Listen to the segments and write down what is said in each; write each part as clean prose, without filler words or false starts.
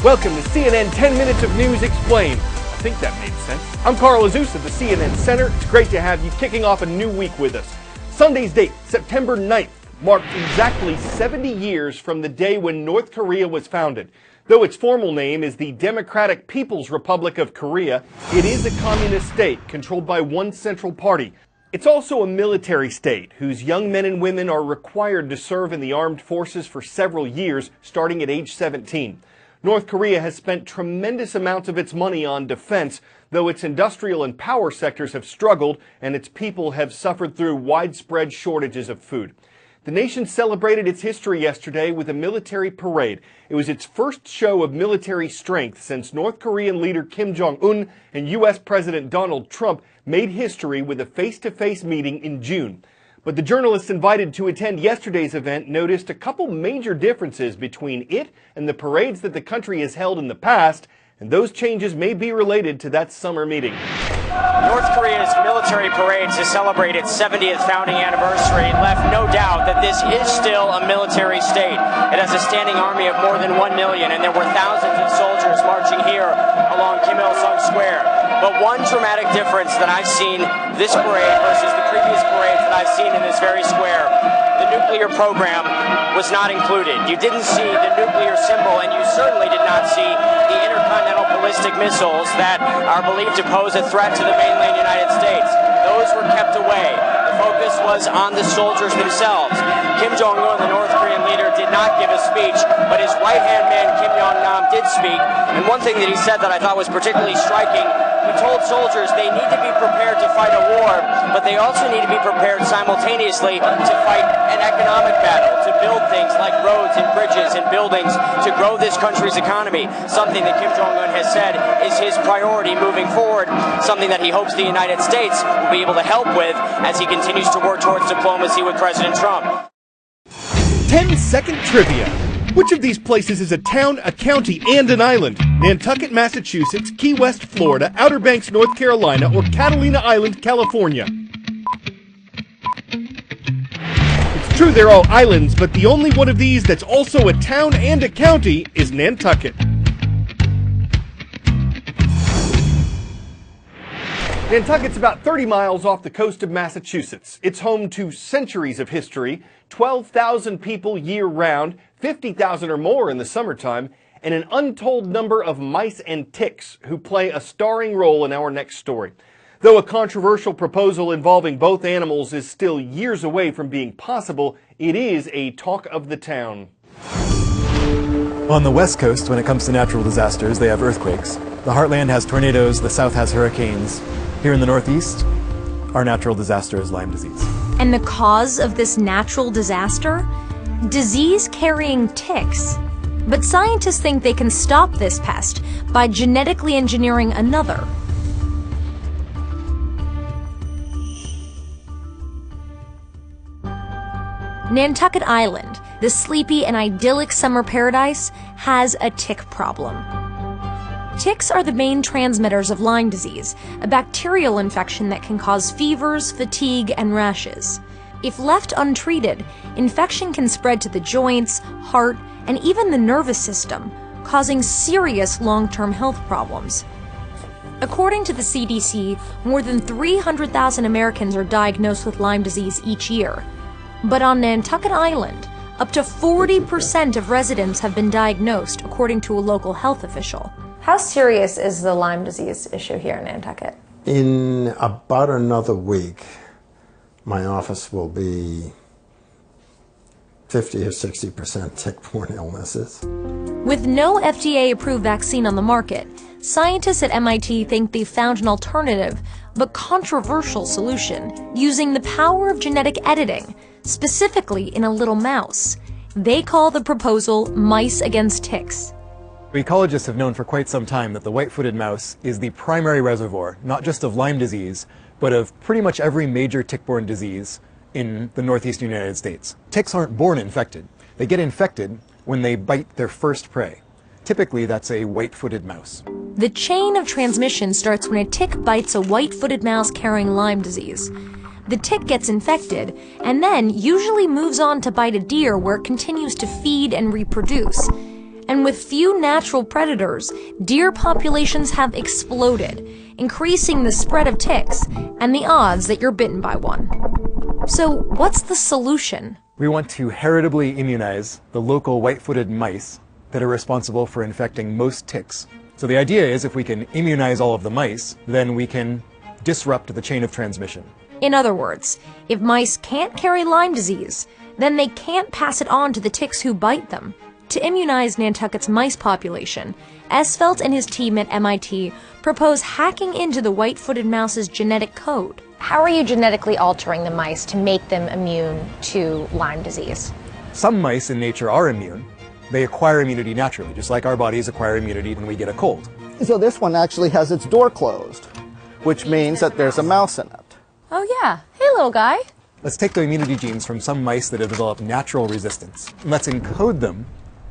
Welcome to CNN 10 Minutes of News Explained. I think that made sense. I'm Carl Azuz at the CNN Center. It's great to have you kicking off a new week with us. Sunday's date, September 9th, marked exactly 70 years from the day when North Korea was founded. Though its formal name is the Democratic People's Republic of Korea, it is a communist state controlled by one central party. It's also a military state whose young men and women are required to serve in the armed forces for several years, starting at age 17. North Korea has spent tremendous amounts of its money on defense, though its industrial and power sectors have struggled and its people have suffered through widespread shortages of food. The nation celebrated its history yesterday with a military parade. It was its first show of military strength since North Korean leader Kim Jong-un and U.S. President Donald Trump made history with a face-to-face meeting in June. But the journalists invited to attend yesterday's event noticed a couple major differences between it and the parades that the country has held in the past, and those changes may be related to that summer meeting. North Korea's military parade to celebrate its 70th founding anniversary left no doubt that this is still a military state. It has a standing army of more than 1 million, and there were thousands of soldiers marching here along Kim Il-sung Square. But one dramatic difference that I've seen this parade versus the previous parades that I've seen in this very square, the nuclear program was not included. You didn't see the nuclear symbol, and you certainly did not see the intercontinental ballistic missiles that are believed to pose a threat to the mainland United States. Those were kept away. The focus was on the soldiers themselves. Kim Jong-un, the North Korean leader, did not give a speech, but his right-hand man, Kim Yong-nam, did speak. And one thing that he said that I thought was particularly striking, he told soldiers they need to be prepared to fight a war, but they also need to be prepared simultaneously to fight an economic battle, to build things like roads and bridges and buildings to grow this country's economy, something that Kim Jong-un has said is his priority moving forward, something that he hopes the United States will be able to help with as he continues to work towards diplomacy with President Trump. 10-second trivia. Which of these places is a town, a county, and an island? Nantucket, Massachusetts, Key West, Florida, Outer Banks, North Carolina, or Catalina Island, California? It's true they're all islands, but the only one of these that's also a town and a county is Nantucket. Nantucket's about 30 miles off the coast of Massachusetts. It's home to centuries of history, 12,000 people year-round, 50,000 or more in the summertime, and an untold number of mice and ticks who play a starring role in our next story. Though a controversial proposal involving both animals is still years away from being possible, it is a talk of the town. On the West Coast, when it comes to natural disasters, they have earthquakes. The Heartland has tornadoes, the South has hurricanes. Here in the Northeast, our natural disaster is Lyme disease. And the cause of this natural disaster? Disease-carrying ticks. But scientists think they can stop this pest by genetically engineering another. Nantucket Island, the sleepy and idyllic summer paradise, has a tick problem. Ticks are the main transmitters of Lyme disease, a bacterial infection that can cause fevers, fatigue, and rashes. If left untreated, infection can spread to the joints, heart, and even the nervous system, causing serious long-term health problems. According to the CDC, more than 300,000 Americans are diagnosed with Lyme disease each year. But on Nantucket Island, up to 40% of residents have been diagnosed, according to a local health official. How serious is the Lyme disease issue here in Nantucket? In about another week, my office will be 50 or 60% tick-borne illnesses. With no FDA-approved vaccine on the market, scientists at MIT think they've found an alternative but controversial solution using the power of genetic editing, specifically in a little mouse. They call the proposal Mice Against Ticks. Ecologists have known for quite some time that the white-footed mouse is the primary reservoir, not just of Lyme disease, but of pretty much every major tick-borne disease in the northeastern United States. Ticks aren't born infected. They get infected when they bite their first prey. Typically, that's a white-footed mouse. The chain of transmission starts when a tick bites a white-footed mouse carrying Lyme disease. The tick gets infected, and then usually moves on to bite a deer where it continues to feed and reproduce. And with few natural predators, deer populations have exploded, increasing the spread of ticks and the odds that you're bitten by one. So what's the solution? We want to heritably immunize the local white-footed mice that are responsible for infecting most ticks. So the idea is if we can immunize all of the mice, then we can disrupt the chain of transmission. In other words, if mice can't carry Lyme disease, then they can't pass it on to the ticks who bite them. To immunize Nantucket's mice population, Esvelt and his team at MIT propose hacking into the white-footed mouse's genetic code. How are you genetically altering the mice to make them immune to Lyme disease? Some mice in nature are immune. They acquire immunity naturally, just like our bodies acquire immunity when we get a cold. So this one actually has its door closed, which means that there's a mouse in it. Oh yeah. Hey, little guy. Let's take the immunity genes from some mice that have developed natural resistance, and let's encode them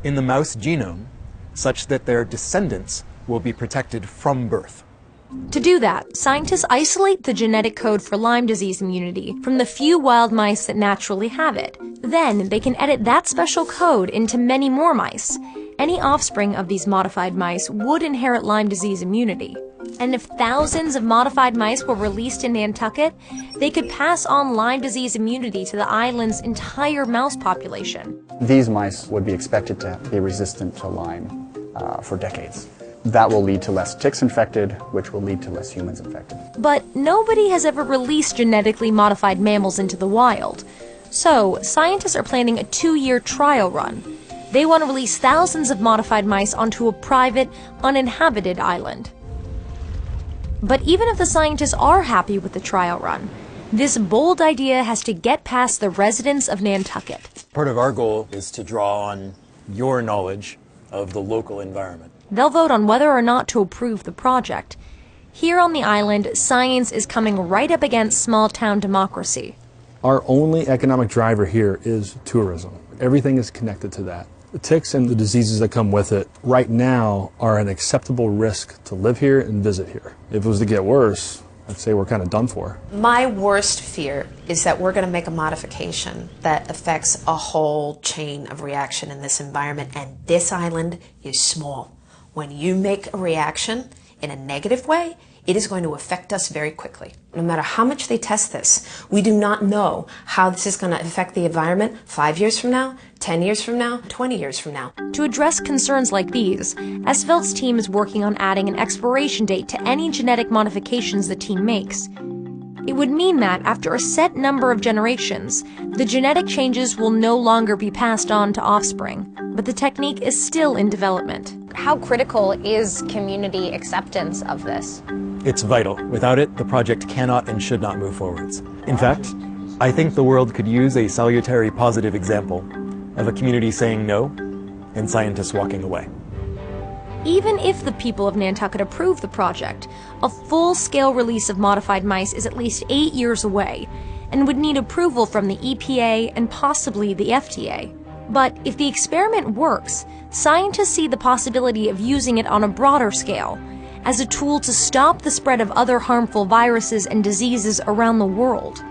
in the mouse genome such that their descendants will be protected from birth. To do that, scientists isolate the genetic code for Lyme disease immunity from the few wild mice that naturally have it. Then they can edit that special code into many more mice. Any offspring of these modified mice would inherit Lyme disease immunity. And if thousands of modified mice were released in Nantucket, they could pass on Lyme disease immunity to the island's entire mouse population. These mice would be expected to be resistant to Lyme for decades. That will lead to less ticks infected, which will lead to less humans infected. But nobody has ever released genetically modified mammals into the wild. So, scientists are planning a 2-year trial run. They want to release thousands of modified mice onto a private, uninhabited island. But even if the scientists are happy with the trial run, this bold idea has to get past the residents of Nantucket. Part of our goal is to draw on your knowledge of the local environment. They'll vote on whether or not to approve the project. Here on the island, science is coming right up against small-town democracy. Our only economic driver here is tourism. Everything is connected to that. The ticks and the diseases that come with it right now are an acceptable risk to live here and visit here. If it was to get worse, I'd say we're kind of done for. My worst fear is that we're going to make a modification that affects a whole chain of reaction in this environment, and this island is small. When you make a reaction in a negative way, it is going to affect us very quickly. No matter how much they test this, we do not know how this is going to affect the environment 5 years from now, 10 years from now, 20 years from now. To address concerns like these, Esvelt's team is working on adding an expiration date to any genetic modifications the team makes. It would mean that after a set number of generations, the genetic changes will no longer be passed on to offspring, but the technique is still in development. How critical is community acceptance of this? It's vital. Without it, the project cannot and should not move forwards. In fact, I think the world could use a salutary positive example of a community saying no and scientists walking away. Even if the people of Nantucket approve the project, a full-scale release of modified mice is at least 8 years away and would need approval from the EPA and possibly the FDA. But if the experiment works, scientists see the possibility of using it on a broader scale as a tool to stop the spread of other harmful viruses and diseases around the world.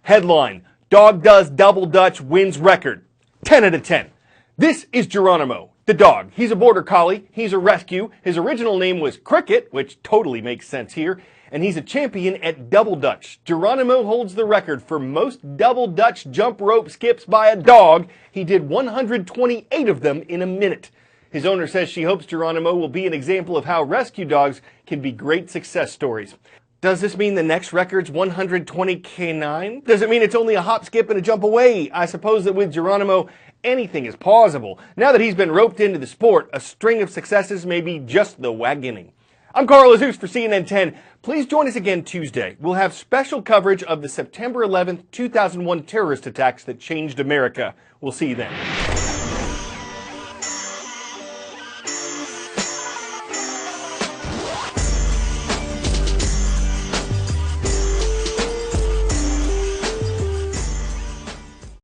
Headline: Dog does double Dutch, wins record. 10 out of 10. This is Geronimo, the dog. He's a border collie. He's a rescue. His original name was Cricket, which totally makes sense here. And he's a champion at double Dutch. Geronimo holds the record for most double Dutch jump rope skips by a dog. He did 128 of them in a minute. His owner says she hopes Geronimo will be an example of how rescue dogs can be great success stories. Does this mean the next record's 120 canine? Does it mean it's only a hop, skip, and a jump away? I suppose that with Geronimo, anything is plausible. Now that he's been roped into the sport, a string of successes may be just the wagoning. I'm Carl Azuz for CNN 10. Please join us again Tuesday. We'll have special coverage of the September 11th, 2001 terrorist attacks that changed America. We'll see you then.